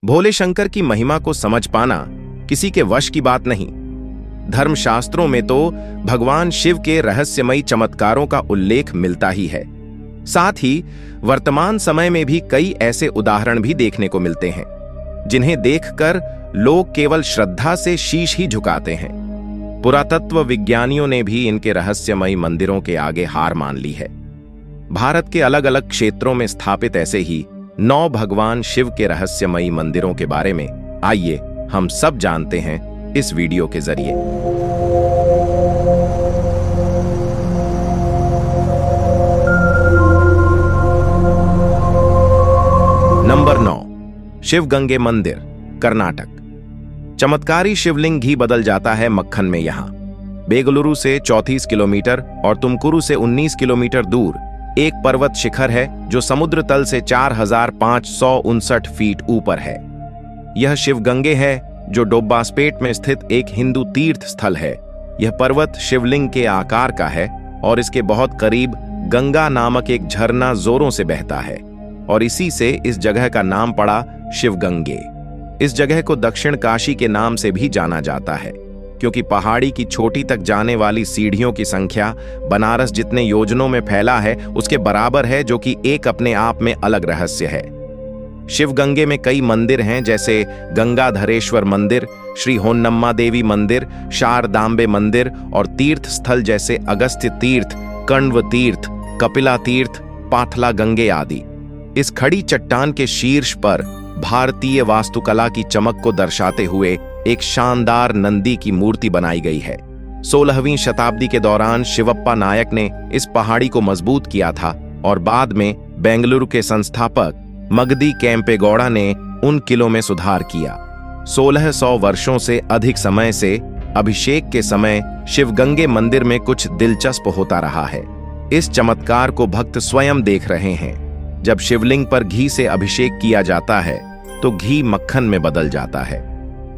भोले शंकर की महिमा को समझ पाना किसी के वश की बात नहीं। धर्मशास्त्रों में तो भगवान शिव के रहस्यमयी चमत्कारों का उल्लेख मिलता ही है। साथ ही वर्तमान समय में भी कई ऐसे उदाहरण भी देखने को मिलते हैं जिन्हें देखकर लोग केवल श्रद्धा से शीश ही झुकाते हैं। पुरातत्व विज्ञानियों ने भी इनके रहस्यमयी मंदिरों के आगे हार मान ली है। भारत के अलग अलग क्षेत्रों में स्थापित ऐसे ही 9 भगवान शिव के रहस्यमयी मंदिरों के बारे में आइए हम सब जानते हैं इस वीडियो के जरिए। नंबर 9, शिवगंगे मंदिर, कर्नाटक। चमत्कारी शिवलिंग घी बदल जाता है मक्खन में। यहां बेंगलुरु से 34 किलोमीटर और तुमकुरू से 19 किलोमीटर दूर एक पर्वत शिखर है जो समुद्र तल से 4559 फीट ऊपर है। यह शिवगंगे है जो डोब्बास्पेट में स्थित एक हिंदू तीर्थ स्थल है। यह पर्वत शिवलिंग के आकार का है और इसके बहुत करीब गंगा नामक एक झरना जोरों से बहता है और इसी से इस जगह का नाम पड़ा शिवगंगे। इस जगह को दक्षिण काशी के नाम से भी जाना जाता है क्योंकि पहाड़ी की चोटी तक जाने वाली सीढ़ियों की संख्या बनारस जितने योजनों में फैला है उसके बराबर है, जो कि एक अपने आप में अलग रहस्य है। शिवगंगे में कई मंदिर हैं जैसे गंगाधरेश्वर मंदिर, श्री होन्नम्मा देवी मंदिर, शारदांबे मंदिर और तीर्थ स्थल जैसे अगस्त्य तीर्थ, कण्व तीर्थ, कपिला तीर्थ, पाथला गंगे आदि। इस खड़ी चट्टान के शीर्ष पर भारतीय वास्तुकला की चमक को दर्शाते हुए एक शानदार नंदी की मूर्ति बनाई गई है। 16वीं शताब्दी के दौरान शिवप्पा नायक ने इस पहाड़ी को मजबूत किया था और बाद में बेंगलुरु के संस्थापक मगदी केम्पेगौड़ा ने उन किलों में सुधार किया। 1600 वर्षों से अधिक समय से अभिषेक के समय शिवगंगे मंदिर में कुछ दिलचस्प होता रहा है। इस चमत्कार को भक्त स्वयं देख रहे हैं। जब शिवलिंग पर घी से अभिषेक किया जाता है तो घी मक्खन में बदल जाता है।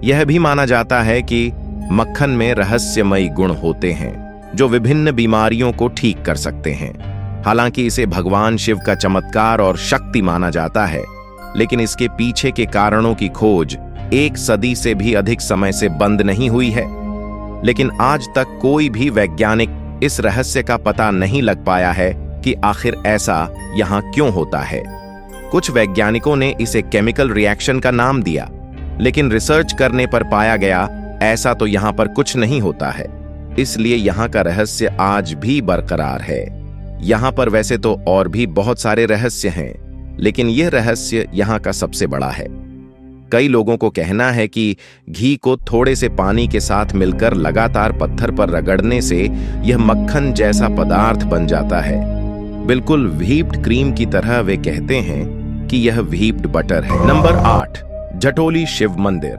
यह भी माना जाता है कि मक्खन में रहस्यमयी गुण होते हैं जो विभिन्न बीमारियों को ठीक कर सकते हैं। हालांकि इसे भगवान शिव का चमत्कार और शक्ति माना जाता है, लेकिन इसके पीछे के कारणों की खोज 1 सदी से भी अधिक समय से बंद नहीं हुई है। लेकिन आज तक कोई भी वैज्ञानिक इस रहस्य का पता नहीं लग पाया है कि आखिर ऐसा यहां क्यों होता है। कुछ वैज्ञानिकों ने इसे केमिकल रिएक्शन का नाम दिया, लेकिन रिसर्च करने पर पाया गया ऐसा तो यहां पर कुछ नहीं होता है। इसलिए यहां का रहस्य आज भी बरकरार है। यहां पर वैसे तो और भी बहुत सारे रहस्य हैं, लेकिन यह रहस्य यहां का सबसे बड़ा है। कई लोगों को कहना है कि घी को थोड़े से पानी के साथ मिलकर लगातार पत्थर पर रगड़ने से यह मक्खन जैसा पदार्थ बन जाता है, बिल्कुल व्हीप्ड क्रीम की तरह। वे कहते हैं कि यह व्हीप्ड बटर है। नंबर 8, जटोली शिव मंदिर।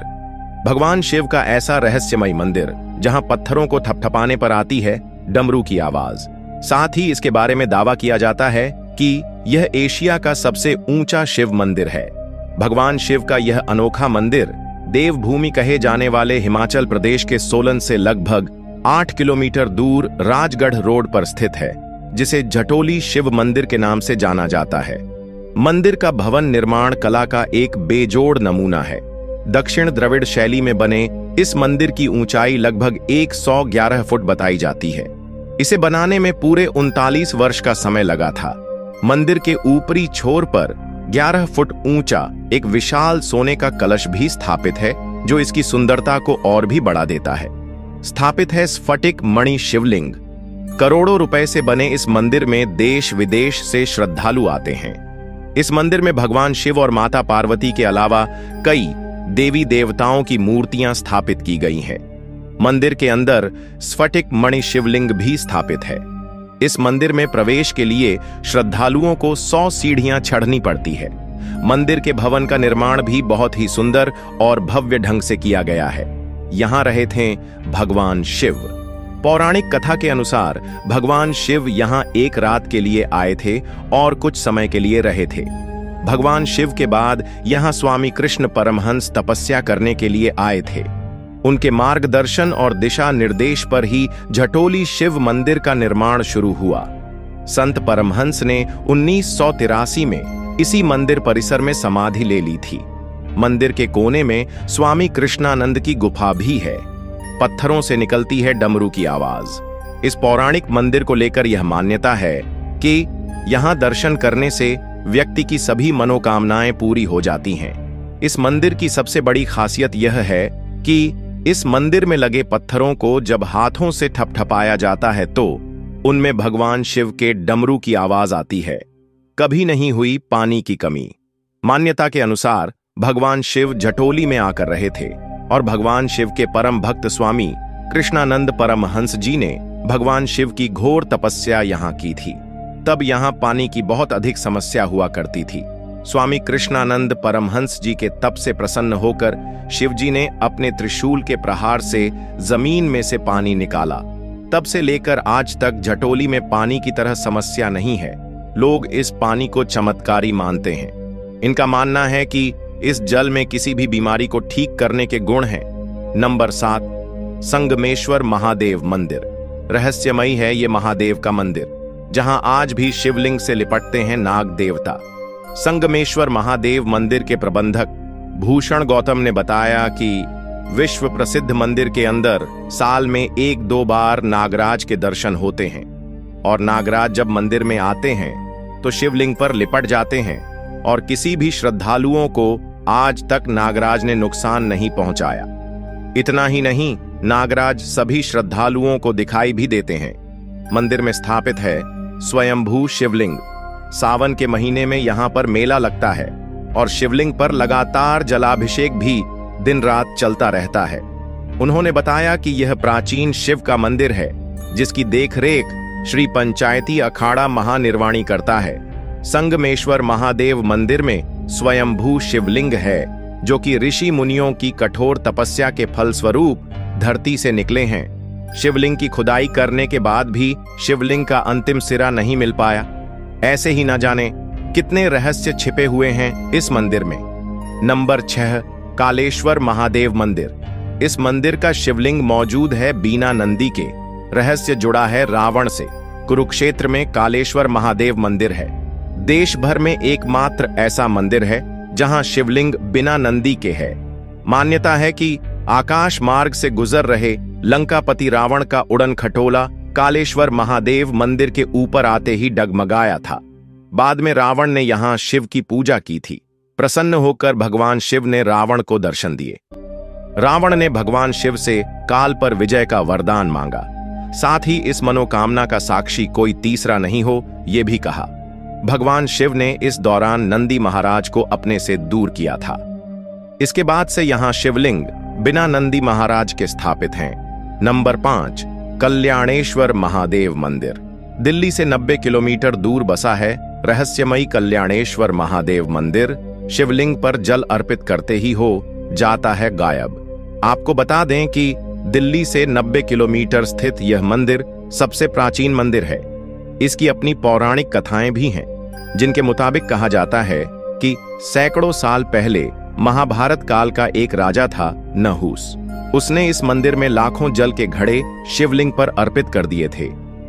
भगवान शिव का ऐसा रहस्यमय मंदिर जहां पत्थरों को थपथपाने पर आती है डमरू की आवाज। साथ ही इसके बारे में दावा किया जाता है कि यह एशिया का सबसे ऊंचा शिव मंदिर है। भगवान शिव का यह अनोखा मंदिर देवभूमि कहे जाने वाले हिमाचल प्रदेश के सोलन से लगभग 8 किलोमीटर दूर राजगढ़ रोड पर स्थित है, जिसे जटोली शिव मंदिर के नाम से जाना जाता है। मंदिर का भवन निर्माण कला का एक बेजोड़ नमूना है। दक्षिण द्रविड़ शैली में बने इस मंदिर की ऊंचाई लगभग 111 फुट बताई जाती है। इसे बनाने में पूरे 39 वर्ष का समय लगा था। मंदिर के ऊपरी छोर पर 11 फुट ऊंचा एक विशाल सोने का कलश भी स्थापित है, जो इसकी सुंदरता को और भी बढ़ा देता है। स्थापित है स्फटिक मणि शिवलिंग। करोड़ों रुपए से बने इस मंदिर में देश विदेश से श्रद्धालु आते हैं। इस मंदिर में भगवान शिव और माता पार्वती के अलावा कई देवी देवताओं की मूर्तियां स्थापित की गई हैं। मंदिर के अंदर स्फटिक मणि शिवलिंग भी स्थापित है। इस मंदिर में प्रवेश के लिए श्रद्धालुओं को 100 सीढ़ियां चढ़नी पड़ती है। मंदिर के भवन का निर्माण भी बहुत ही सुंदर और भव्य ढंग से किया गया है। यहां रहे थे भगवान शिव। पौराणिक कथा के अनुसार भगवान शिव यहां एक रात के लिए आए थे और कुछ समय के लिए रहे थे। भगवान शिव के बाद यहां स्वामी कृष्ण परमहंस तपस्या करने के लिए आए थे। उनके मार्गदर्शन और दिशा निर्देश पर ही जटोली शिव मंदिर का निर्माण शुरू हुआ। संत परमहंस ने 1983 में इसी मंदिर परिसर में समाधि ले ली थी। मंदिर के कोने में स्वामी कृष्णानंद की गुफा भी है। पत्थरों से निकलती है डमरू की आवाज। इस पौराणिक मंदिर को लेकर यह मान्यता है कि यहां दर्शन करने से व्यक्ति की सभी मनोकामनाएं पूरी हो जाती हैं। इस मंदिर की सबसे बड़ी खासियत यह है कि इस मंदिर में लगे पत्थरों को जब हाथों से ठपठपाया जाता है तो उनमें भगवान शिव के डमरू की आवाज आती है। कभी नहीं हुई पानी की कमी। मान्यता के अनुसार भगवान शिव जटोली में आकर रहे थे और भगवान शिव के परम भक्त स्वामी कृष्णानंद परमहंस जी ने भगवान शिव की घोर तपस्या यहाँ की थी। तब यहाँ पानी की बहुत अधिक समस्या हुआ करती थी। स्वामी कृष्णानंद परमहंस जी के तप से प्रसन्न होकर शिवजी ने अपने त्रिशूल के प्रहार से जमीन में से पानी निकाला। तब से लेकर आज तक जटोली में पानी की तरह समस्या नहीं है। लोग इस पानी को चमत्कारी मानते हैं। इनका मानना है कि इस जल में किसी भी बीमारी को ठीक करने के गुण हैं। नंबर 7, संगमेश्वर महादेव मंदिर। रहस्यमयी है ये महादेव का मंदिर, जहां आज भी शिवलिंग से लिपटते हैं नाग देवता। संगमेश्वर महादेव मंदिर के प्रबंधक भूषण गौतम ने बताया कि विश्व प्रसिद्ध मंदिर के अंदर साल में 1-2 बार नागराज के दर्शन होते हैं और नागराज जब मंदिर में आते हैं तो शिवलिंग पर लिपट जाते हैं और किसी भी श्रद्धालुओं को आज तक नागराज ने नुकसान नहीं पहुंचाया। इतना ही नहीं, नागराज सभी श्रद्धालुओं को दिखाई भी देते हैं। मंदिर में स्थापित है स्वयंभू शिवलिंग। सावन के महीने में यहां पर मेला लगता है और शिवलिंग पर लगातार जलाभिषेक भी दिन रात चलता रहता है। उन्होंने बताया कि यह प्राचीन शिव का मंदिर है जिसकी देखरेख श्री पंचायती अखाड़ा महानिर्वाणी करता है। संगमेश्वर महादेव मंदिर में स्वयंभू शिवलिंग है जो कि ऋषि मुनियों की कठोर तपस्या के फलस्वरूप धरती से निकले हैं। शिवलिंग की खुदाई करने के बाद भी शिवलिंग का अंतिम सिरा नहीं मिल पाया। ऐसे ही न जाने कितने रहस्य छिपे हुए हैं इस मंदिर में। नंबर 6, कालेश्वर महादेव मंदिर। इस मंदिर का शिवलिंग मौजूद है बीना नंदी के। रहस्य जुड़ा है रावण से। कुरुक्षेत्र में कालेश्वर महादेव मंदिर है। देश भर में एकमात्र ऐसा मंदिर है जहां शिवलिंग बिना नंदी के है। मान्यता है कि आकाश मार्ग से गुजर रहे लंकापति रावण का उड़न खटोला कालेश्वर महादेव मंदिर के ऊपर आते ही डगमगाया था। बाद में रावण ने यहां शिव की पूजा की थी। प्रसन्न होकर भगवान शिव ने रावण को दर्शन दिए। रावण ने भगवान शिव से काल पर विजय का वरदान मांगा। साथ ही इस मनोकामना का साक्षी कोई तीसरा नहीं हो, यह भी कहा। भगवान शिव ने इस दौरान नंदी महाराज को अपने से दूर किया था। इसके बाद से यहां शिवलिंग बिना नंदी महाराज के स्थापित हैं। नंबर 5, कल्याणेश्वर महादेव मंदिर। दिल्ली से 90 किलोमीटर दूर बसा है रहस्यमयी कल्याणेश्वर महादेव मंदिर। शिवलिंग पर जल अर्पित करते ही हो जाता है गायब। आपको बता दें कि दिल्ली से 90 किलोमीटर स्थित यह मंदिर सबसे प्राचीन मंदिर है। इसकी अपनी पौराणिक कथाएं भी हैं, जिनके मुताबिक कहा जाता है कि सैकड़ों साल पहले महाभारत काल का एक राजा था नहुस। उसने इस मंदिर में लाखों जल के घड़े शिवलिंग पर अर्पित कर दिए थे,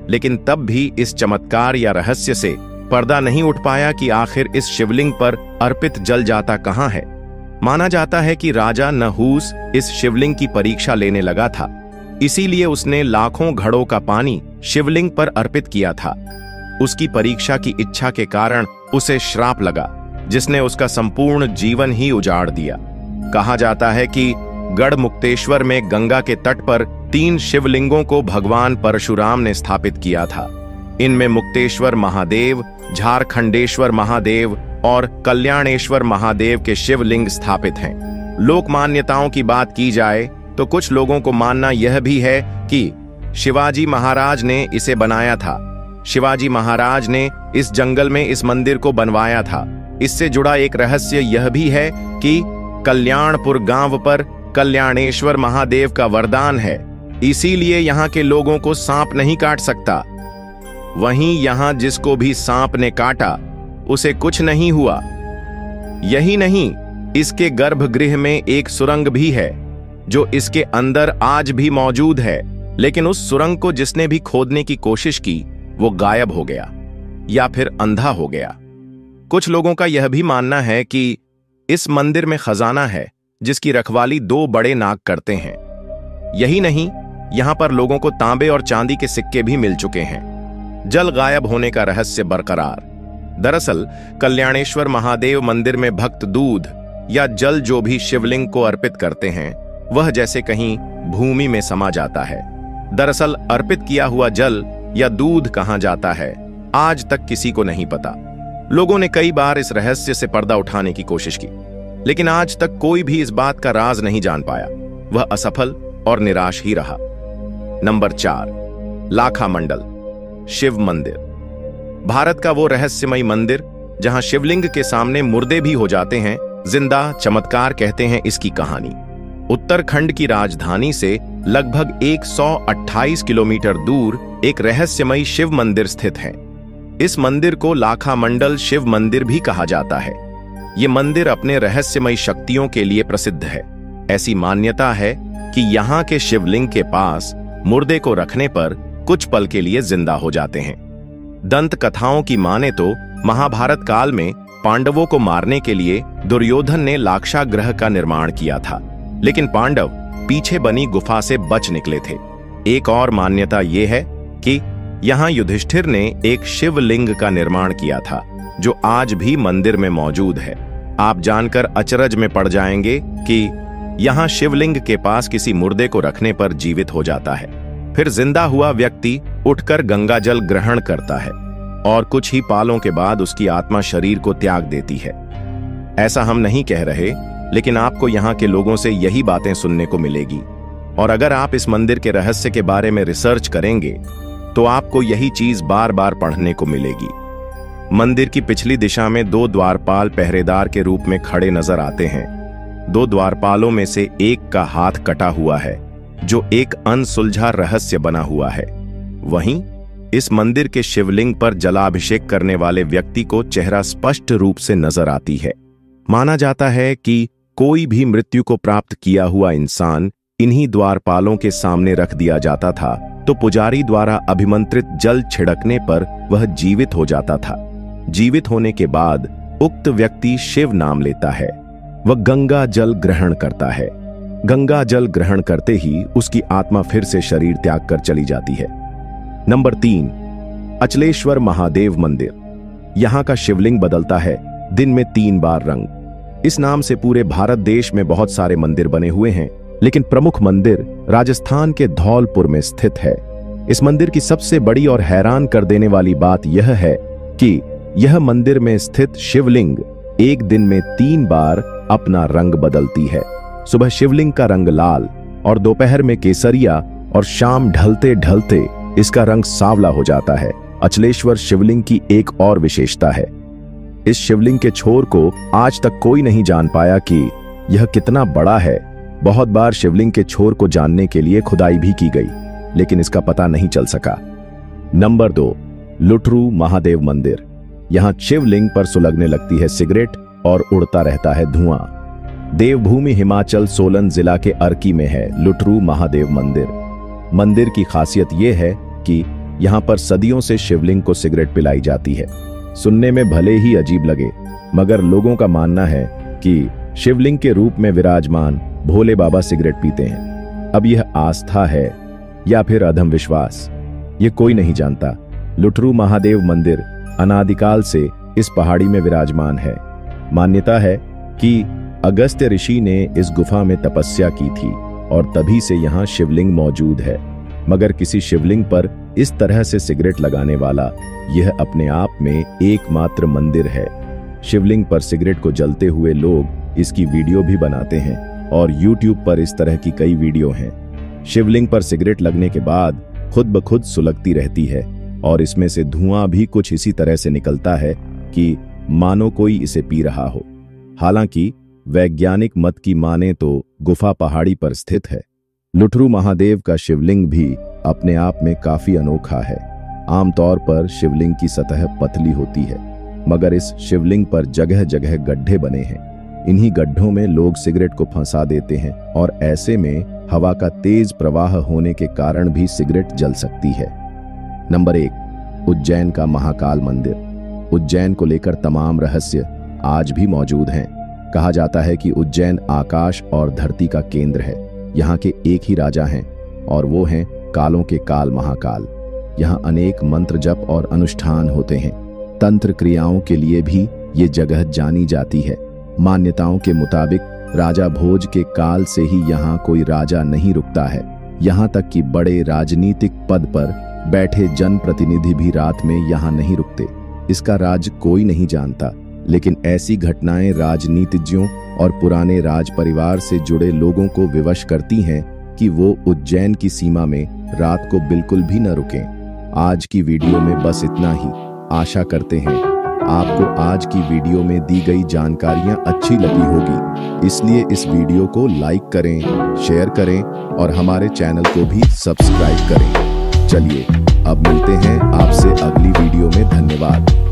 लेकिन तब भी इस चमत्कार या रहस्य से पर्दा नहीं उठ पाया कि आखिर इस शिवलिंग पर अर्पित जल जाता कहां है। माना जाता है कि राजा नहूस इस शिवलिंग की परीक्षा लेने लगा था, इसीलिए उसने लाखों घड़ों का पानी शिवलिंग पर अर्पित किया था। उसकी परीक्षा की इच्छा के कारण उसे श्राप लगा, जिसने उसका संपूर्ण जीवन ही उजाड़ दिया। कहा जाता है कि गढ़मुक्तेश्वर में गंगा के तट पर 3 शिवलिंगों को भगवान परशुराम ने स्थापित किया था। इनमें मुक्तेश्वर महादेव, झारखंडेश्वर महादेव और कल्याणेश्वर महादेव के शिवलिंग स्थापित हैं। लोक मान्यताओं की बात की जाए तो कुछ लोगों को मानना यह भी है कि शिवाजी महाराज ने इसे बनाया था। शिवाजी महाराज ने इस जंगल में इस मंदिर को बनवाया था। इससे जुड़ा एक रहस्य यह भी है कि कल्याणपुर गांव पर कल्याणेश्वर महादेव का वरदान है, इसीलिए यहाँ के लोगों को सांप नहीं काट सकता। वहीं यहाँ जिसको भी सांप ने काटा उसे कुछ नहीं हुआ। यही नहीं, इसके गर्भगृह में एक सुरंग भी है जो इसके अंदर आज भी मौजूद है, लेकिन उस सुरंग को जिसने भी खोदने की कोशिश की वो गायब हो गया या फिर अंधा हो गया। कुछ लोगों का यह भी मानना है कि इस मंदिर में खजाना है जिसकी रखवाली 2 बड़े नाग करते हैं। यही नहीं, यहां पर लोगों को तांबे और चांदी के सिक्के भी मिल चुके हैं। जल गायब होने का रहस्य बरकरार। दरअसल कल्याणेश्वर महादेव मंदिर में भक्त दूध या जल जो भी शिवलिंग को अर्पित करते हैं वह जैसे कहीं भूमि में समा जाता है। दरअसल अर्पित किया हुआ जल या दूध कहां जाता है आज तक किसी को नहीं पता। लोगों ने कई बार इस रहस्य से पर्दा उठाने की कोशिश की, लेकिन आज तक कोई भी इस बात का राज नहीं जान पाया। वह असफल और निराश ही रहा। नंबर 4, लाखा मंडल शिव मंदिर। भारत का वो रहस्यमय मंदिर जहां शिवलिंग के सामने मुर्दे भी हो जाते हैं जिंदा चमत्कार कहते हैं इसकी कहानी। उत्तराखंड की राजधानी से लगभग 128 किलोमीटर दूर एक रहस्यमय शिव मंदिर स्थित है। इस मंदिर को लाखा मंडल शिव मंदिर भी कहा जाता है। ये मंदिर अपने रहस्यमय शक्तियों के लिए प्रसिद्ध है। ऐसी मान्यता है कि यहाँ के शिवलिंग के पास मुर्दे को रखने पर कुछ पल के लिए जिंदा हो जाते हैं। दंत कथाओं की माने तो महाभारत काल में पांडवों को मारने के लिए दुर्योधन ने लाक्षागृह का निर्माण किया था, लेकिन पांडव पीछे बनी गुफा से बच निकले थे। एक और मान्यता यह है कि यहाँ युधिष्ठिर ने एक शिवलिंग का निर्माण किया था जो आज भी मंदिर में मौजूद है। आप जानकर अचरज में पड़ जाएंगे कि यहाँ शिवलिंग के पास किसी मुर्दे को रखने पर जीवित हो जाता है, फिर जिंदा हुआ व्यक्ति उठकर गंगा जल ग्रहण करता है और कुछ ही पालों के बाद उसकी आत्मा शरीर को त्याग देती है। ऐसा हम नहीं कह रहे, लेकिन आपको यहाँ के लोगों से यही बातें सुनने को मिलेगी। और अगर आप इस मंदिर के रहस्य के बारे में रिसर्च करेंगे तो आपको यही चीज बार बार पढ़ने को मिलेगी। मंदिर की पिछली दिशा में 2 द्वारपाल पहरेदार के रूप में खड़े नजर आते हैं। 2 द्वारपालों में से एक का हाथ कटा हुआ है जो एक अनसुलझा रहस्य बना हुआ है। वहीं इस मंदिर के शिवलिंग पर जलाभिषेक करने वाले व्यक्ति को चेहरा स्पष्ट रूप से नजर आती है। माना जाता है कि कोई भी मृत्यु को प्राप्त किया हुआ इंसान इन्हीं द्वारपालों के सामने रख दिया जाता था तो पुजारी द्वारा अभिमंत्रित जल छिड़कने पर वह जीवित हो जाता था। जीवित होने के बाद उक्त व्यक्ति शिव नाम लेता है। वह गंगा जल ग्रहण करता है। गंगा जल ग्रहण करते ही उसकी आत्मा फिर से शरीर त्याग कर चली जाती है। नंबर 3, अचलेश्वर महादेव मंदिर। यहां का शिवलिंग बदलता है दिन में 3 बार रंग। इस नाम से पूरे भारत देश में बहुत सारे मंदिर बने हुए हैं, लेकिन प्रमुख मंदिर राजस्थान के धौलपुर में स्थित है। इस मंदिर की सबसे बड़ी और हैरान कर देने वाली बात यह है कि यह मंदिर में स्थित शिवलिंग एक दिन में 3 बार अपना रंग बदलती है। सुबह शिवलिंग का रंग लाल और दोपहर में केसरिया और शाम ढलते ढलते इसका रंग सांवला हो जाता है। अचलेश्वर शिवलिंग की एक और विशेषता है। इस शिवलिंग के छोर को आज तक कोई नहीं जान पाया कि यह कितना बड़ा है। बहुत बार शिवलिंग के छोर को जानने के लिए खुदाई भी की गई, लेकिन इसका पता नहीं चल सका। नंबर 2, लुटरू महादेव मंदिर। यहां शिवलिंग पर सुलगने लगती है सिगरेट और उड़ता रहता है धुआं। देवभूमि हिमाचल सोलन जिला के अर्की में है लुटरू महादेव मंदिर। मंदिर की खासियत यह है कि यहां पर सदियों से शिवलिंग को सिगरेट पिलाई जाती है। सुनने में भले ही अजीब लगे, मगर लोगों का मानना है कि शिवलिंग के रूप में विराजमान भोले बाबा सिगरेट पीते हैं। अब यह आस्था है या फिर अधम विश्वास, ये कोई नहीं जानता। लुटरू महादेव मंदिर अनादिकाल से इस पहाड़ी में विराजमान है। मान्यता है कि अगस्त्य ऋषि ने इस गुफा में तपस्या की थी और तभी से यहाँ शिवलिंग मौजूद है। मगर किसी शिवलिंग पर इस तरह से सिगरेट लगाने वाला यह अपने आप में एकमात्र मंदिर है। शिवलिंग पर सिगरेट को जलते हुए लोग इसकी वीडियो भी बनाते हैं और YouTube पर इस तरह की कई वीडियो हैं। शिवलिंग पर सिगरेट लगने के बाद खुद ब खुद सुलगती रहती है और इसमें से धुआं भी कुछ इसी तरह से निकलता है कि मानो कोई इसे पी रहा हो। हालांकि वैज्ञानिक मत की माने तो गुफा पहाड़ी पर स्थित है। लुटरू महादेव का शिवलिंग भी अपने आप में काफी अनोखा है। आमतौर पर शिवलिंग की सतह पतली होती है, मगर इस शिवलिंग पर जगह जगह गड्ढे बने हैं। इन्हीं गड्ढों में लोग सिगरेट को फंसा देते हैं और ऐसे में हवा का तेज प्रवाह होने के कारण भी सिगरेट जल सकती है। नंबर 1, उज्जैन का महाकाल मंदिर। उज्जैन को लेकर तमाम रहस्य आज भी मौजूद हैं। कहा जाता है कि उज्जैन आकाश और धरती का केंद्र है। यहाँ के एक ही राजा हैं और वो हैं कालों के काल महाकाल। यहाँ अनेक मंत्र जप और अनुष्ठान होते हैं। तंत्र क्रियाओं के लिए भी ये जगह जानी जाती है। मान्यताओं के मुताबिक राजा भोज के काल से ही यहाँ कोई राजा नहीं रुकता है। यहाँ तक कि बड़े राजनीतिक पद पर बैठे जनप्रतिनिधि भी रात में यहाँ नहीं रुकते। इसका राज कोई नहीं जानता, लेकिन ऐसी घटनाएं राजनीतिज्ञों और पुराने राज परिवार से जुड़े लोगों को विवश करती हैं कि वो उज्जैन की सीमा में रात को बिल्कुल भी न रुकें। आज की वीडियो में बस इतना ही। आशा करते हैं आपको आज की वीडियो में दी गई जानकारियां अच्छी लगी होगी, इसलिए इस वीडियो को लाइक करें, शेयर करें और हमारे चैनल को भी सब्सक्राइब करें। चलिए अब मिलते हैं आपसे अगली वीडियो में। धन्यवाद।